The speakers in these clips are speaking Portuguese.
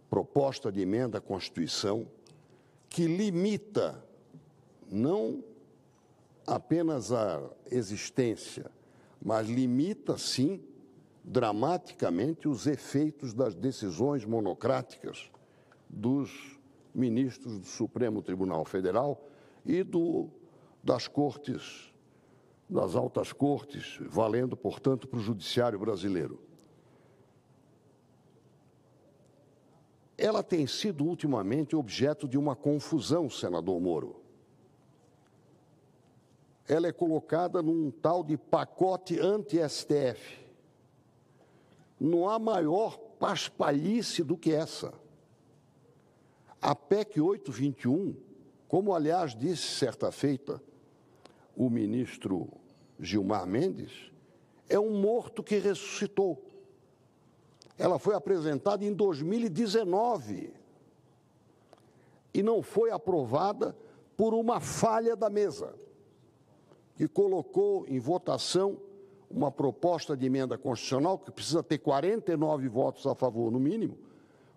proposta de emenda à Constituição que limita não apenas a existência, mas limita, sim, dramaticamente os efeitos das decisões monocráticas dos ministros do Supremo Tribunal Federal e das cortes, das altas cortes, valendo, portanto, para o judiciário brasileiro. Ela tem sido ultimamente objeto de uma confusão, senador Moro. Ela é colocada num tal de pacote anti-STF. Não há maior paspalhice do que essa. A PEC 821, como, aliás, disse certa feita o ministro Gilmar Mendes, é um morto que ressuscitou. Ela foi apresentada em 2019 e não foi aprovada por uma falha da mesa, que colocou em votação uma proposta de emenda constitucional que precisa ter 49 votos a favor, no mínimo,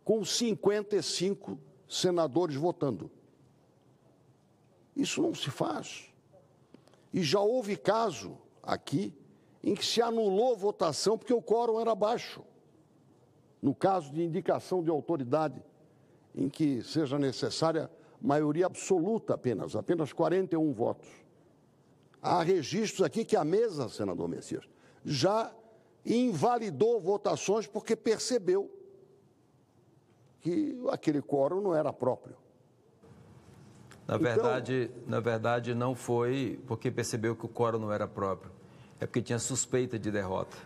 com 55 senadores votando. Isso não se faz. E já houve caso aqui em que se anulou votação porque o quórum era baixo. No caso de indicação de autoridade, em que seja necessária maioria absoluta apenas 41 votos. Há registros aqui que a mesa, senador Messias, já invalidou votações porque percebeu que aquele quórum não era próprio. Na verdade, não foi porque percebeu que o quórum não era próprio. É porque tinha suspeita de derrota.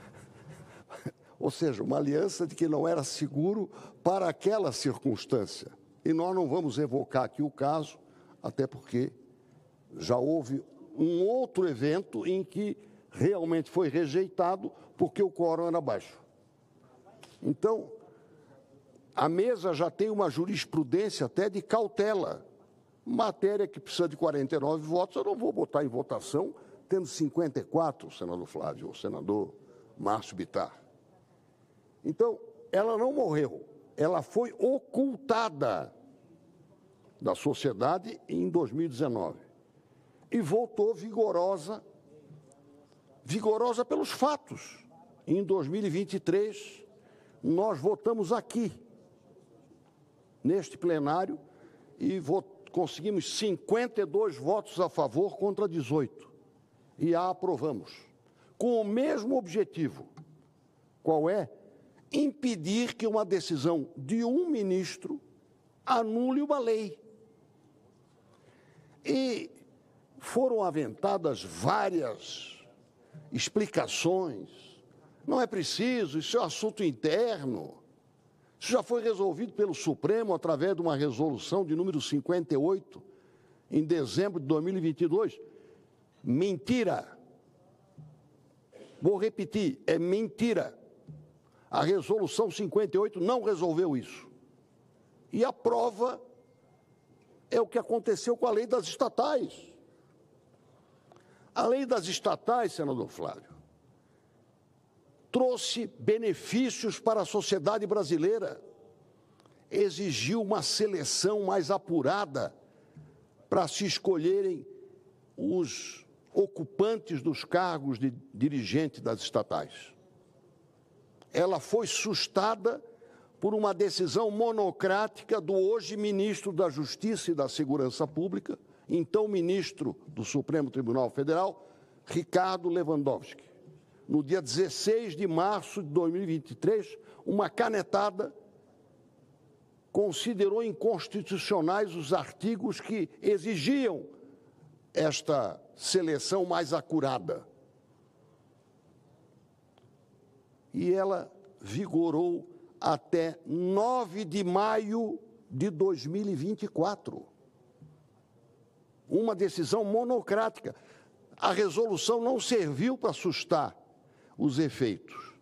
Ou seja, uma aliança de que não era seguro para aquela circunstância. E nós não vamos evocar aqui o caso, até porque já houve um outro evento em que realmente foi rejeitado porque o quórum era baixo. Então, a mesa já tem uma jurisprudência até de cautela. Matéria que precisa de 49 votos, eu não vou botar em votação, tendo 54, senador Flávio, ou senador Márcio Bittar. Então, ela não morreu, ela foi ocultada da sociedade em 2019 e voltou vigorosa pelos fatos. Em 2023, nós votamos aqui, neste plenário, e conseguimos 52 votos a favor contra 18, e a aprovamos, com o mesmo objetivo. Qual é? Impedir que uma decisão de um ministro anule uma lei. E foram aventadas várias explicações. Não é preciso, isso é um assunto interno. Isso já foi resolvido pelo Supremo através de uma resolução de número 58, em dezembro de 2022. Mentira. Vou repetir, é mentira. A resolução 58 não resolveu isso. E a prova é o que aconteceu com a lei das estatais. A lei das estatais, senador Flávio, trouxe benefícios para a sociedade brasileira, exigiu uma seleção mais apurada para se escolherem os ocupantes dos cargos de dirigente das estatais. Ela foi sustada por uma decisão monocrática do hoje ministro da Justiça e da Segurança Pública, então ministro do Supremo Tribunal Federal, Ricardo Lewandowski. No dia 16 de março de 2023, uma canetada considerou inconstitucionais os artigos que exigiam esta seleção mais acurada. E ela vigorou até 9 de maio de 2024. Uma decisão monocrática. A resolução não serviu para assustar os efeitos.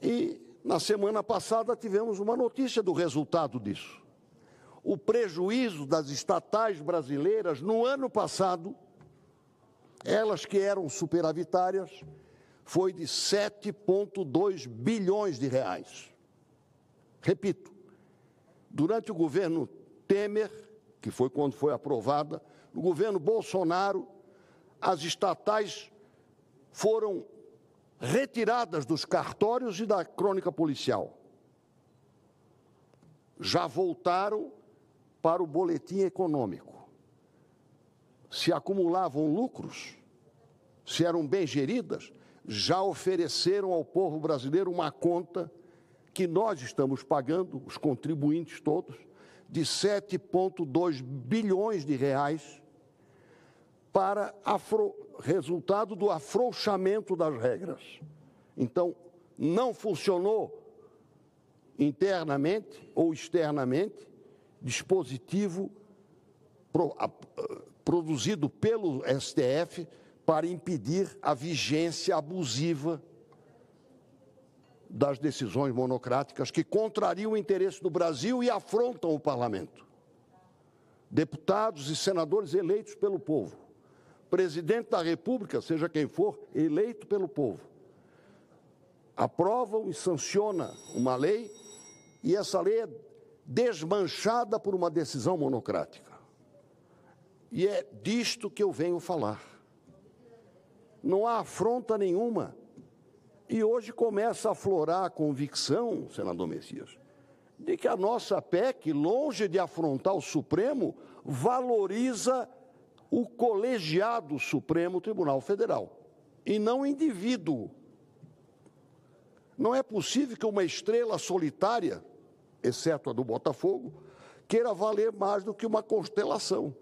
E, na semana passada, tivemos uma notícia do resultado disso. O prejuízo das estatais brasileiras, no ano passado, elas que eram superavitárias, foi de 7,2 bilhões de reais. Repito, Durante o governo Temer, que foi quando foi aprovada, no governo Bolsonaro, as estatais foram retiradas dos cartórios e da crônica policial. Já voltaram para o boletim econômico. Se acumulavam lucros, se eram bem geridas, já ofereceram ao povo brasileiro uma conta que nós estamos pagando, os contribuintes todos, de 7,2 bilhões de reais para resultado do afrouxamento das regras. Então, não funcionou internamente ou externamente dispositivo produzido pelo STF para impedir a vigência abusiva das decisões monocráticas que contrariam o interesse do Brasil e afrontam o parlamento. Deputados e senadores eleitos pelo povo, presidente da República, seja quem for, eleito pelo povo, aprovam e sancionam uma lei e essa lei é desmanchada por uma decisão monocrática. E é disto que eu venho falar. Não há afronta nenhuma. E hoje começa a aflorar a convicção, senador Messias, de que a nossa PEC, longe de afrontar o Supremo, valoriza o colegiado Supremo Tribunal Federal, e não o indivíduo. Não é possível que uma estrela solitária, exceto a do Botafogo, queira valer mais do que uma constelação.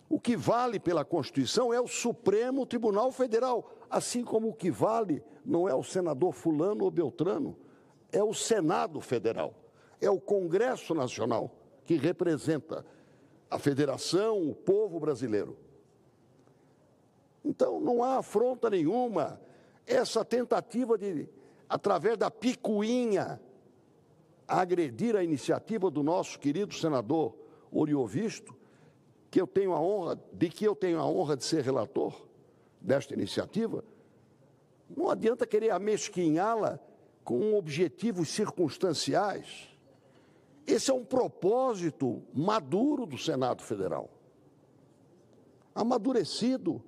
O que vale pela Constituição é o Supremo Tribunal Federal, assim como o que vale não é o senador fulano ou beltrano, é o Senado Federal, é o Congresso Nacional, que representa a federação, o povo brasileiro. Então, não há afronta nenhuma essa tentativa de, através da picuinha, agredir a iniciativa do nosso querido senador Oriovisto, que eu tenho a honra de ser relator desta iniciativa. Não adianta querer amesquinhá-la com objetivos circunstanciais. Esse é um propósito maduro do Senado Federal, amadurecido,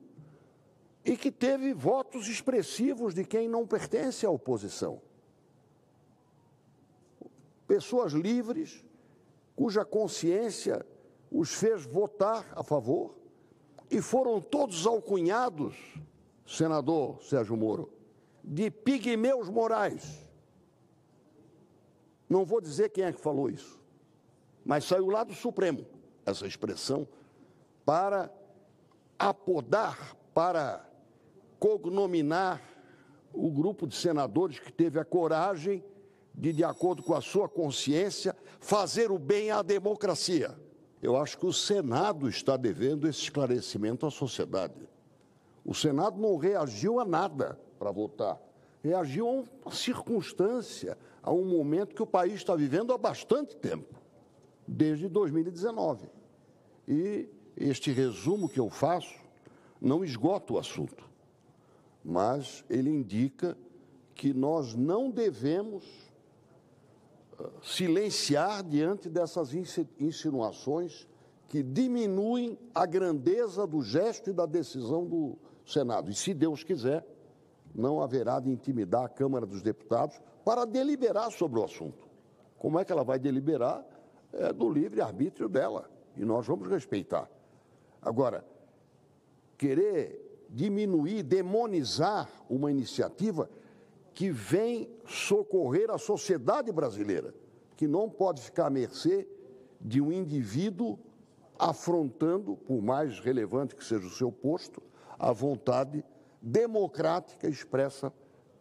e que teve votos expressivos de quem não pertence à oposição. Pessoas livres, cuja consciência os fez votar a favor, e foram todos alcunhados, senador Sérgio Moro, de pigmeus morais. Não vou dizer quem é que falou isso, mas saiu lá do Supremo essa expressão para apodar, para cognominar o grupo de senadores que teve a coragem de acordo com a sua consciência, fazer o bem à democracia. Eu acho que o Senado está devendo esse esclarecimento à sociedade. O Senado não reagiu a nada para votar, reagiu a uma circunstância, a um momento que o país está vivendo há bastante tempo, desde 2019. E este resumo que eu faço não esgota o assunto, mas ele indica que nós não devemos silenciar diante dessas insinuações que diminuem a grandeza do gesto e da decisão do Senado. E, se Deus quiser, não haverá de intimidar a Câmara dos Deputados para deliberar sobre o assunto. Como é que ela vai deliberar? É do livre-arbítrio dela, e nós vamos respeitar. Agora, querer diminuir, demonizar uma iniciativa que vem socorrer a sociedade brasileira, que não pode ficar à mercê de um indivíduo afrontando, por mais relevante que seja o seu posto, a vontade democrática expressa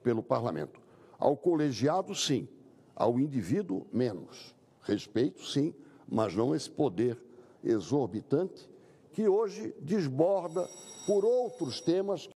pelo parlamento. Ao colegiado, sim. Ao indivíduo, menos. Respeito, sim, mas não esse poder exorbitante que hoje desborda por outros temas